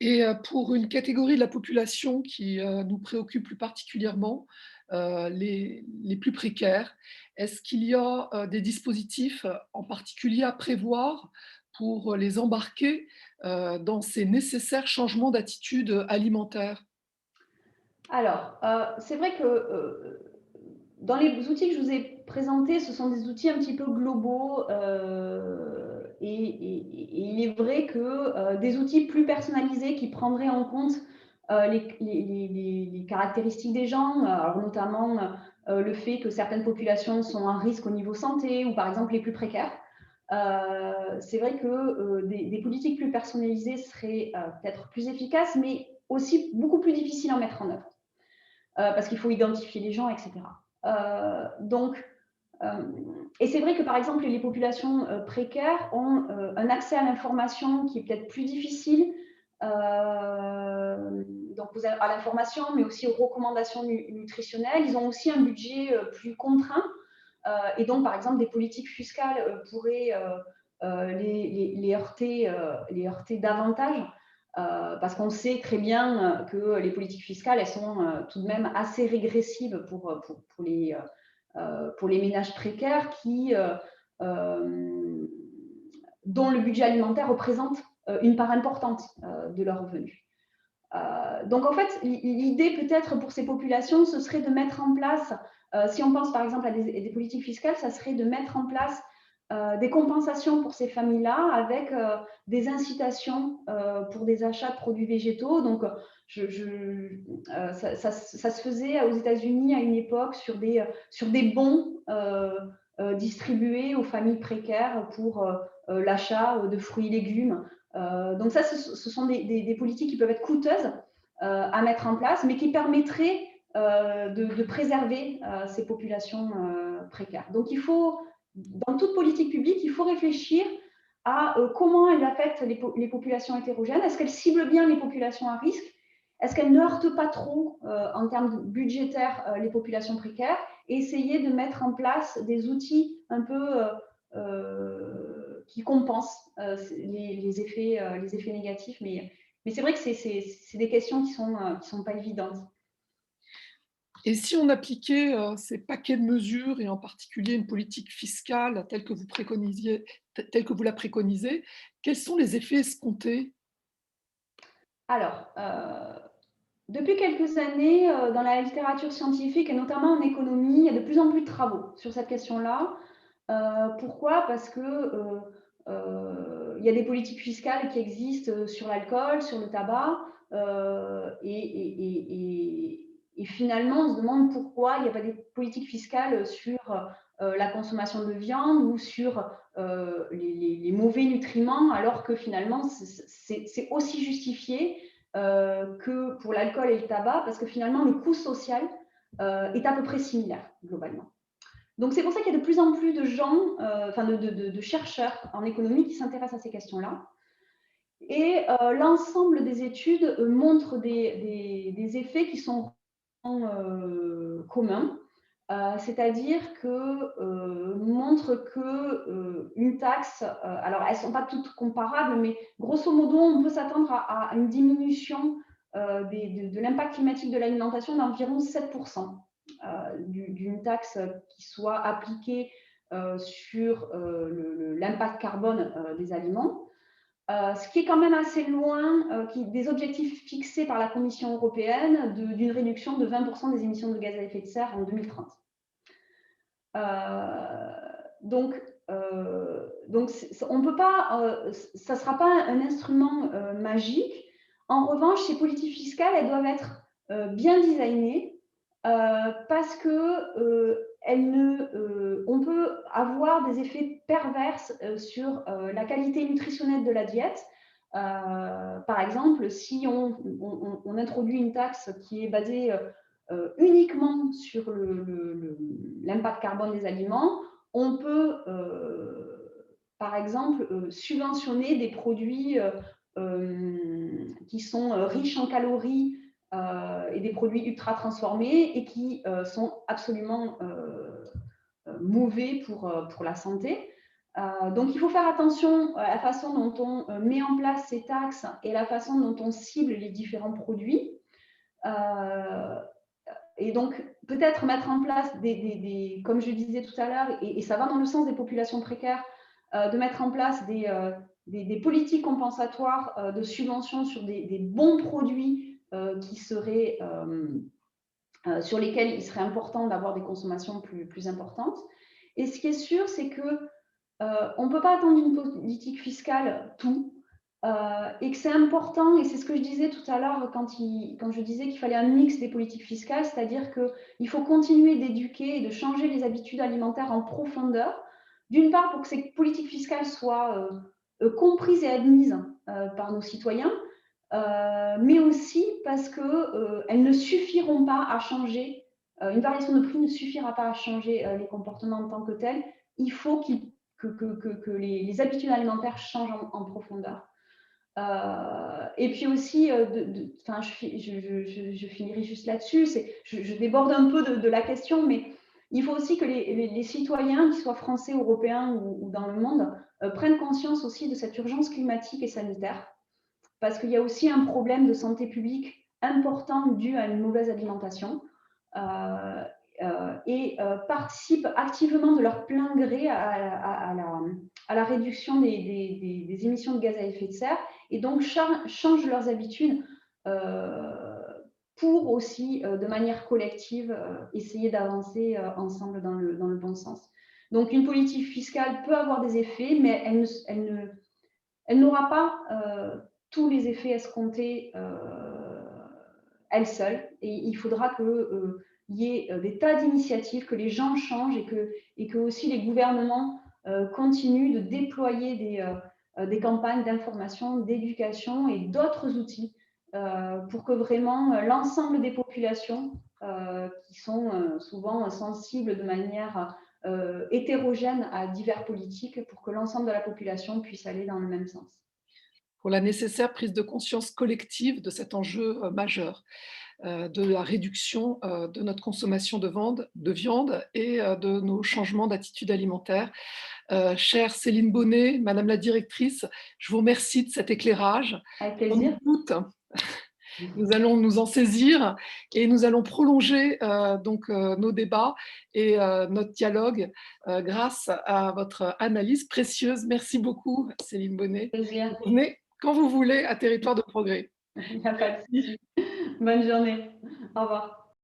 Et pour une catégorie de la population qui, nous préoccupe plus particulièrement, les plus précaires, est-ce qu'il y a, des dispositifs, en particulier à prévoir pour les embarquer, dans ces nécessaires changements d'attitude, alimentaire? Alors, c'est vrai que, dans les outils que je vous ai présentés, ce sont des outils un petit peu globaux, et il est vrai que, des outils plus personnalisés qui prendraient en compte, les caractéristiques des gens, alors notamment, le fait que certaines populations sont à risque au niveau santé ou par exemple les plus précaires. C'est vrai que, des politiques plus personnalisées seraient, peut-être plus efficaces, mais aussi beaucoup plus difficiles à mettre en œuvre. Parce qu'il faut identifier les gens, etc. Donc, et c'est vrai que par exemple, les populations précaires ont un accès à l'information qui est peut-être plus difficile. Donc, vous avez à l'information, mais aussi aux recommandations nutritionnelles. Ils ont aussi un budget plus contraint. Et donc, par exemple, des politiques fiscales pourraient les heurter davantage. Parce qu'on sait très bien que les politiques fiscales, elles sont tout de même assez régressives pour les ménages précaires dont le budget alimentaire représente une part importante de leurs revenus. Donc en fait, l'idée peut-être pour ces populations, ce serait de mettre en place, si on pense par exemple à des politiques fiscales, ça serait de mettre en place des compensations pour ces familles-là avec des incitations pour des achats de produits végétaux. Donc, ça se faisait aux États-Unis à une époque sur des bons distribués aux familles précaires pour l'achat de fruits et légumes. Donc ça, ce sont des politiques qui peuvent être coûteuses à mettre en place, mais qui permettraient de préserver ces populations précaires. Donc il faut, dans toute politique publique, il faut réfléchir à comment elle affecte les populations hétérogènes. Est-ce qu'elle cible bien les populations à risque? Est-ce qu'elle ne heurte pas trop, en termes budgétaires, les populations précaires? Et essayer de mettre en place des outils un peu qui compensent les effets négatifs. Mais c'est vrai que c'est des questions qui sont pas évidentes. Et si on appliquait, ces paquets de mesures et en particulier une politique fiscale telle que vous la préconisez, quels sont les effets escomptés? Alors, depuis quelques années, dans la littérature scientifique et notamment en économie, il y a de plus en plus de travaux sur cette question-là. Pourquoi? Parce que il y a des politiques fiscales qui existent sur l'alcool, sur le tabac, et finalement, on se demande pourquoi il n'y a pas des politiques fiscales sur la consommation de viande ou sur les mauvais nutriments, alors que finalement, c'est aussi justifié que pour l'alcool et le tabac, parce que finalement, le coût social est à peu près similaire, globalement. Donc, c'est pour ça qu'il y a de plus en plus de gens, enfin de chercheurs en économie qui s'intéressent à ces questions-là. Et l'ensemble des études montrent des effets qui sont communs, c'est-à-dire que montrent que une taxe, alors elles ne sont pas toutes comparables, mais grosso modo, on peut s'attendre à une diminution de l'impact climatique de l'alimentation d'environ 7%, d'une taxe qui soit appliquée sur l'impact carbone des aliments. Ce qui est quand même assez loin des objectifs fixés par la Commission européenne d'une réduction de 20% des émissions de gaz à effet de serre en 2030. Donc, on peut pas, ça ne sera pas un instrument magique. En revanche, ces politiques fiscales, elles doivent être bien designées parce que on peut avoir des effets pervers sur la qualité nutritionnelle de la diète. Par exemple, si on introduit une taxe qui est basée uniquement sur l'impact carbone des aliments, on peut, par exemple, subventionner des produits qui sont riches en calories et des produits ultra transformés et qui sont absolument mauvais pour la santé. Donc il faut faire attention à la façon dont on met en place ces taxes et la façon dont on cible les différents produits. Et donc, peut-être mettre en place comme je disais tout à l'heure, et ça va dans le sens des populations précaires, de mettre en place des politiques compensatoires de subventions sur des bons produits qui seraient, sur lesquels il serait important d'avoir des consommations plus importantes. Et ce qui est sûr, c'est que on ne peut pas attendre d'une politique fiscale tout, et que c'est important, et c'est ce que je disais tout à l'heure quand je disais qu'il fallait un mix des politiques fiscales, c'est-à-dire qu'il faut continuer d'éduquer et de changer les habitudes alimentaires en profondeur, d'une part pour que ces politiques fiscales soient comprises et admises par nos citoyens, mais aussi parce qu'elles ne suffiront pas à changer, une variation de prix ne suffira pas à changer les comportements en tant que tels. Il faut que les habitudes alimentaires changent en profondeur. Et puis aussi, je finirai juste là-dessus, je déborde un peu de la question, mais il faut aussi que les citoyens, qu'ils soient français, européens ou dans le monde, prennent conscience aussi de cette urgence climatique et sanitaire, parce qu'il y a aussi un problème de santé publique important dû à une mauvaise alimentation. Et participent activement de leur plein gré à la réduction des émissions de gaz à effet de serre, et donc changent leurs habitudes pour aussi, de manière collective, essayer d'avancer ensemble dans le bon sens. Donc une politique fiscale peut avoir des effets, mais elle n'aura pas tous les effets escomptés elle seule, et il faudra que il y ait des tas d'initiatives, que les gens changent, et que aussi les gouvernements continuent de déployer des campagnes d'information, d'éducation et d'autres outils pour que vraiment l'ensemble des populations qui sont souvent sensibles de manière hétérogène à divers politiques, pour que l'ensemble de la population puisse aller dans le même sens. Pour la nécessaire prise de conscience collective de cet enjeu majeur, de la réduction de notre consommation de viande et de nos changements d'attitude alimentaire. Chère Céline Bonnet, Madame la directrice, je vous remercie de cet éclairage. Avec Sans plaisir. doute, nous allons nous en saisir et nous allons prolonger nos débats et notre dialogue grâce à votre analyse précieuse. Merci beaucoup, Céline Bonnet. Plaisir. Venez quand vous voulez à Territoire de Progrès. Il n'y a pas de souci. Bonne journée. Au revoir.